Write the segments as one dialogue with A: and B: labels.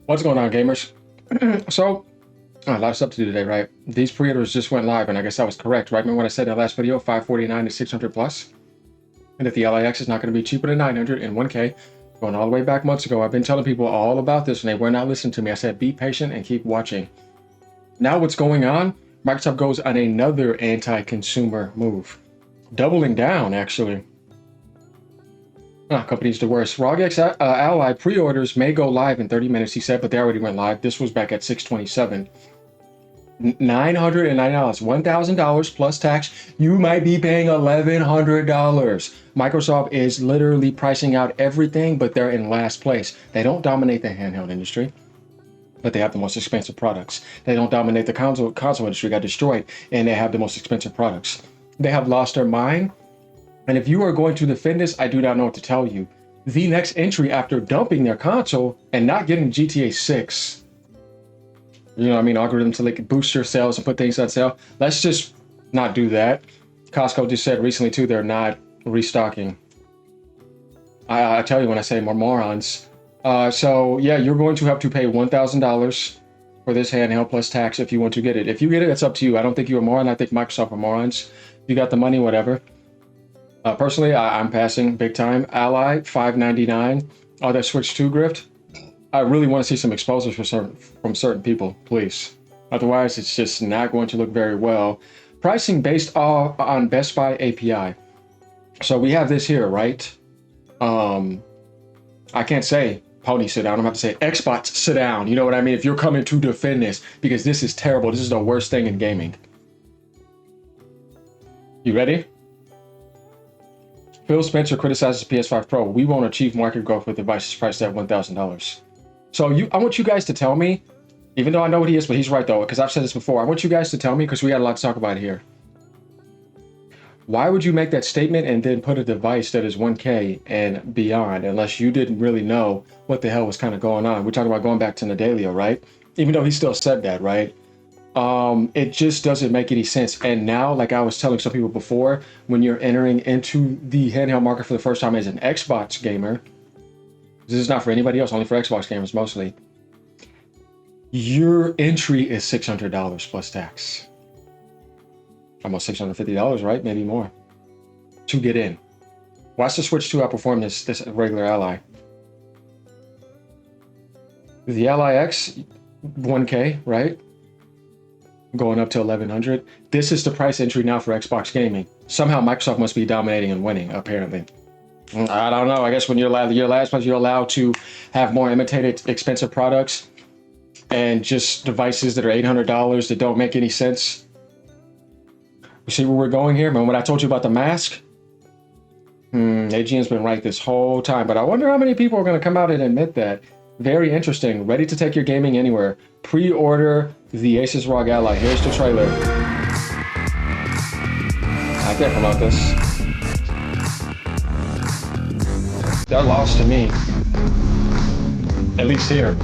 A: What's going on, gamers? So, a lot of stuff to do today, right? These pre-orders just went live, and I guess I was correct, right? Remember what I said in the last video, 549 to 600 plus? And if the LIX is not going to be cheaper than 900 and 1K, going all the way back months ago, I've been telling people all about this, and they were not listening to me. I said, be patient and keep watching. Now what's going on? Microsoft goes on another anti-consumer move. Doubling down, actually. Company's the worst. ROG-X Ally pre-orders may go live in 30 minutes, he said, but they already went live. This was back at 627. $990, $1,000 plus tax. You might be paying $1,100. Microsoft is literally pricing out everything, but they're in last place. They don't dominate the handheld industry, but they have the most expensive products. They don't dominate the console industry, got destroyed, and they have the most expensive products. They have lost their mind. And if you are going to defend this, I do not know what to tell you. The next entry after dumping their console and not getting GTA 6, you know what I mean, algorithm to like boost your sales and put things on sale. Let's just not do that. Costco just said recently too, they're not restocking. I tell you when I say more morons. So yeah, you're going to have to pay $1,000 for this handheld plus tax if you want to get it. If you get it, it's up to you. I don't think you're a moron. I think Microsoft are morons. You got the money, whatever. Personally, I'm passing big time. Ally, $599. Oh, that Switch 2 grift. I really want to see some exposures from certain people, please. Otherwise, it's just not going to look very well. Pricing based on Best Buy API. So we have this here, right? I can't say Pony sit down. I'm about to say Xbox sit down. You know what I mean? If you're coming to defend this, because this is terrible. This is the worst thing in gaming. You ready? Phil Spencer criticizes PS5 Pro. We won't achieve market growth with devices priced at $1,000. So I want you guys to tell me, even though I know what he is, but he's right though, because I've said this before. I want you guys to tell me, because we got a lot to talk about here. Why would you make that statement and then put a device that is 1K and beyond, unless you didn't really know what the hell was kind of going on? We're talking about going back to Nadelio, right? Even though he still said that, right? It just doesn't make any sense. And now, like I was telling some people before, when you're entering into the handheld market for the first time as an Xbox gamer, this is not for anybody else, only for Xbox gamers mostly, your entry is $600 plus tax. Almost $650, right? Maybe more to get in. Watch the Switch 2 outperform this regular Ally. The Ally X, 1K, right? Going up to 1,100. This is the price entry now for Xbox gaming. Somehow Microsoft must be dominating and winning, apparently. I don't know. I guess when you're last place, you're allowed to have more imitated expensive products and just devices that are $800 that don't make any sense. You see where we're going here? Remember when I told you about the mask? AGN's been right this whole time, but I wonder how many people are going to come out and admit that. Very interesting. Ready to take your gaming anywhere. Pre-order the Asus ROG Ally. Here's the trailer. I can't promote this. They're lost to me. At least here.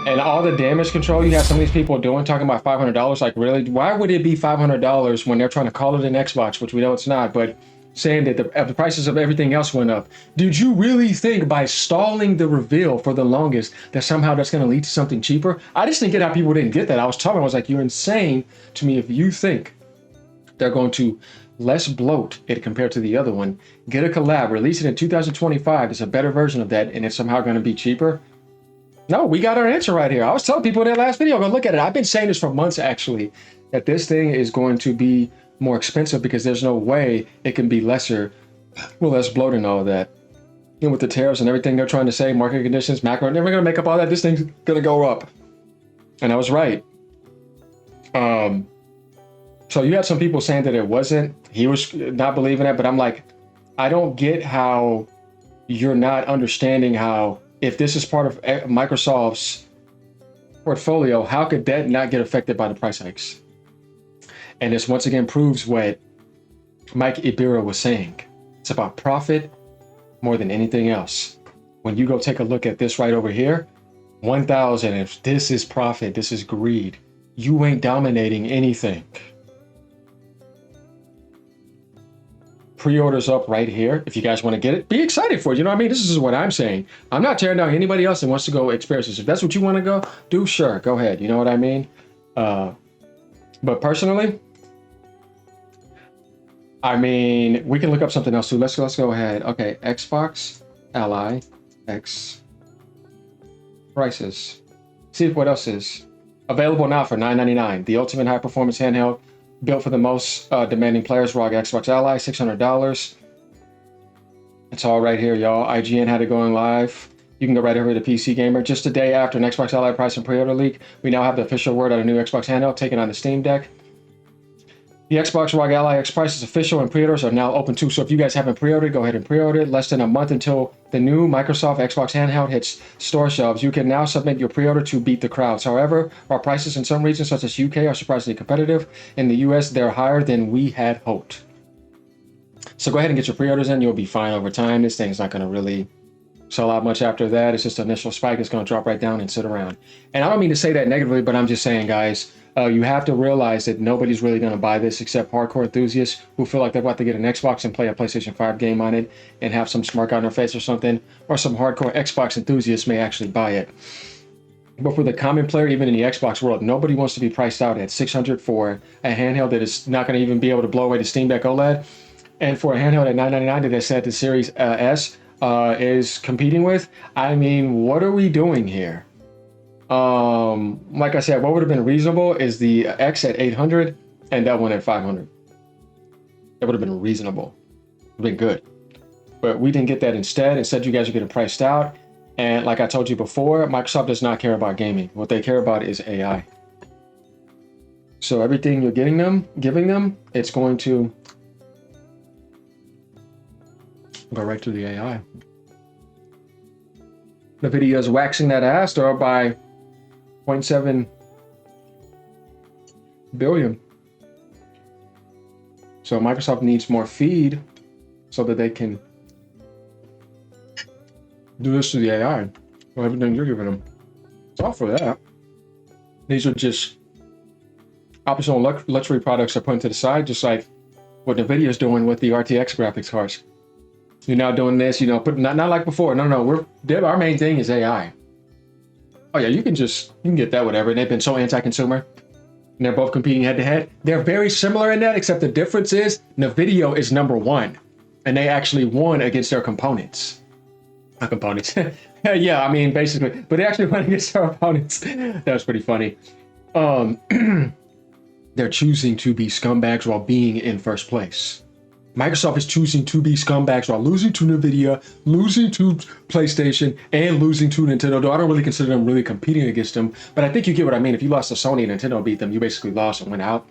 A: And all the damage control you have some of these people doing, talking about $500, like really? Why would it be $500 when they're trying to call it an Xbox, which we know it's not, but saying that the prices of everything else went up? Did you really think by stalling the reveal for the longest that somehow that's going to lead to something cheaper? I just didn't get how people didn't get that. I was like, you're insane to me if you think they're going to less bloat it compared to the other one, get a collab, release it in 2025. It's a better version of that, and it's somehow going to be cheaper. No, we got our answer right here. I was telling people in that last video, go look at it. I've been saying this for months, actually, that this thing is going to be more expensive because there's no way it can be lesser, well, less bloat and all of that. And with the tariffs and everything they're trying to say, market conditions, macro, they're going to make up all that. This thing's going to go up. And I was right. So you had some people saying that it wasn't. He was not believing it, but I'm like, I don't get how you're not understanding how, if this is part of Microsoft's portfolio, how could that not get affected by the price hikes? And this once again proves what Mike Ibira was saying. It's about profit more than anything else. When you go take a look at this right over here, 1,000. If this is profit, this is greed. You ain't dominating anything. Pre-orders up right here. If you guys want to get it, be excited for it. You know what I mean? This is what I'm saying. I'm not tearing down anybody else that wants to go experience this. If that's what you want to go do, sure, go ahead. You know what I mean? But personally, I mean, we can look up something else too. Let's go ahead. Okay, Xbox Ally X prices. See what else is available now for $9.99. The ultimate high performance handheld built for the most demanding players. ROG Xbox Ally, $600. It's all right here, y'all. IGN had it going live. You can go right over to PC Gamer. Just a day after an Xbox Ally price and pre-order leak, we now have the official word on a new Xbox handheld taken on the Steam Deck. The Xbox ROG Ally X price is official and pre-orders are now open too. So if you guys haven't pre-ordered, go ahead and pre-order it. Less than a month until the new Microsoft Xbox handheld hits store shelves. You can now submit your pre-order to beat the crowds. However, our prices in some regions such as UK are surprisingly competitive. In the US, they're higher than we had hoped. So go ahead and get your pre-orders in. You'll be fine over time. This thing's not going to really sell out much after that. It's just an initial spike. It's going to drop right down and sit around. And I don't mean to say that negatively, but I'm just saying, guys, you have to realize that nobody's really going to buy this except hardcore enthusiasts who feel like they're about to get an Xbox and play a PlayStation 5 game on it and have some smirk on their face or something, or some hardcore Xbox enthusiasts may actually buy it. But for the common player, even in the Xbox world, nobody wants to be priced out at $600 for a handheld that is not going to even be able to blow away the Steam Deck OLED. And for a handheld at $999 that they said the Series S is competing with. I mean, what are we doing here? Like I said, what would have been reasonable is the X at 800 and that one at 500. That would have been reasonable. Been good. But we didn't get that instead. Instead, you guys are getting priced out. And like I told you before, Microsoft does not care about gaming. What they care about is AI. So everything you're giving them, it's going to go right to the AI. NVIDIA is waxing that ass. They're up by 0.7 billion. So Microsoft needs more feed so that they can do this to the AI. Well, everything you're giving them. It's all for that. These are just optional luxury products are put into the side, just like what NVIDIA is doing with the RTX graphics cards. You're now doing this, but not like before. No. Our main thing is AI. Oh yeah, you can get that whatever. And they've been so anti-consumer. And they're both competing head to head. They're very similar in that, except the difference is NVIDIA is number one. And they actually won against their components. Not components. Yeah, I mean, basically. But they actually won against their opponents. That was pretty funny. They're choosing to be scumbags while being in first place. Microsoft is choosing to be scumbags while losing to NVIDIA, losing to PlayStation, and losing to Nintendo. Though I don't really consider them really competing against them. But I think you get what I mean. If you lost to Sony and Nintendo beat them, you basically lost and went out.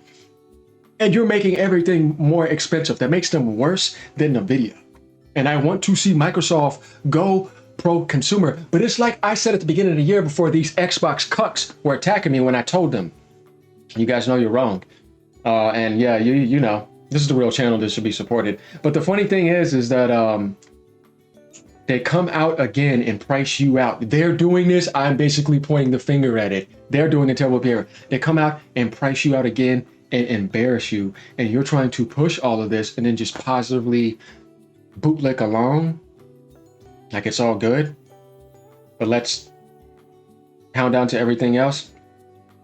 A: And you're making everything more expensive. That makes them worse than NVIDIA. And I want to see Microsoft go pro-consumer. But it's like I said at the beginning of the year before these Xbox cucks were attacking me when I told them, you guys know you're wrong. And yeah, you know. This is the real channel that should be supported. But the funny thing is that they come out again and price you out. They're doing this. I'm basically pointing the finger at it. They're doing the terrible behavior. They come out and price you out again and embarrass you. And you're trying to push all of this and then just positively bootlick along. Like it's all good. But let's count down to everything else.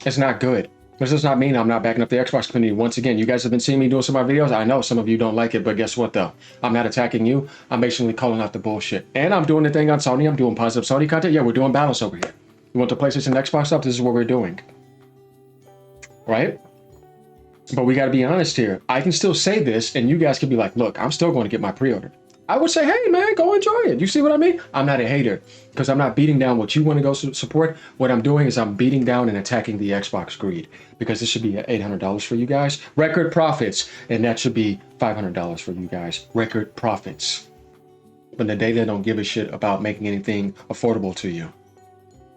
A: It's not good. This does not mean I'm not backing up the Xbox community. Once again, you guys have been seeing me doing some of my videos. I know some of you don't like it, but guess what though? I'm not attacking you. I'm basically calling out the bullshit. And I'm doing the thing on Sony. I'm doing positive Sony content. Yeah, we're doing balance over here. You want the PlayStation and Xbox stuff? This is what we're doing. Right? But we got to be honest here. I can still say this and you guys can be like, look, I'm still going to get my pre-order. I would say, hey man, go enjoy it. You see what I mean? I'm not a hater because I'm not beating down what you want to go support. What I'm doing is I'm beating down and attacking the Xbox greed because this should be $800 for you guys. Record profits. And that should be $500 for you guys. Record profits. But the data don't give a shit about making anything affordable to you.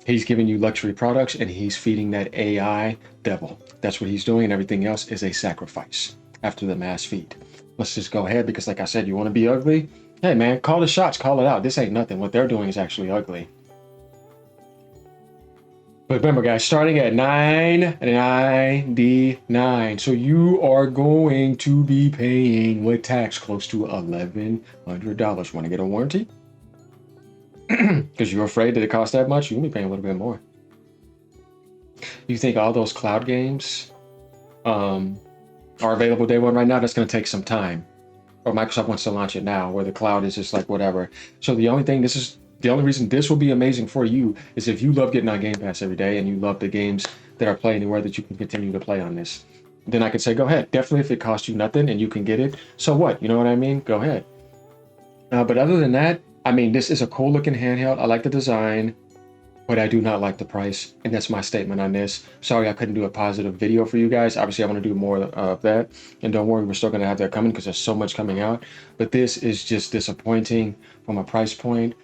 A: He's giving you luxury products and he's feeding that AI devil. That's what he's doing, and everything else is a sacrifice after the mass feed. Let's just go ahead because like I said, you want to be ugly? Hey man, call the shots, call it out. This ain't nothing. What they're doing is actually ugly. But remember, guys, starting at $9.99, so you are going to be paying with tax close to $1,100. Want to get a warranty? Because you're afraid that it costs that much, you'll be paying a little bit more. You think all those cloud games are available day one right now? That's going to take some time. Or Microsoft wants to launch it now, where the cloud is just like whatever. So the only reason this will be amazing for you is if you love getting on Game Pass every day and you love the games that are Play Anywhere that you can continue to play on this. Then I could say, go ahead. Definitely if it costs you nothing and you can get it, so what? You know what I mean? Go ahead. But other than that, I mean, this is a cool looking handheld. I like the design, but I do not like the price. And that's my statement on this. Sorry, I couldn't do a positive video for you guys. Obviously, I want to do more of that. And don't worry, we're still going to have that coming because there's so much coming out. But this is just disappointing from a price point.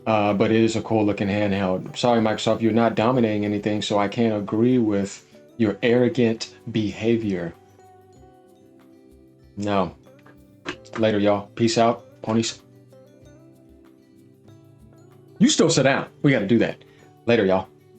A: But it is a cool looking handheld. Sorry, Microsoft, you're not dominating anything, so I can't agree with your arrogant behavior. No. Later, y'all. Peace out, ponies. You still sit down. We got to do that. Later, y'all.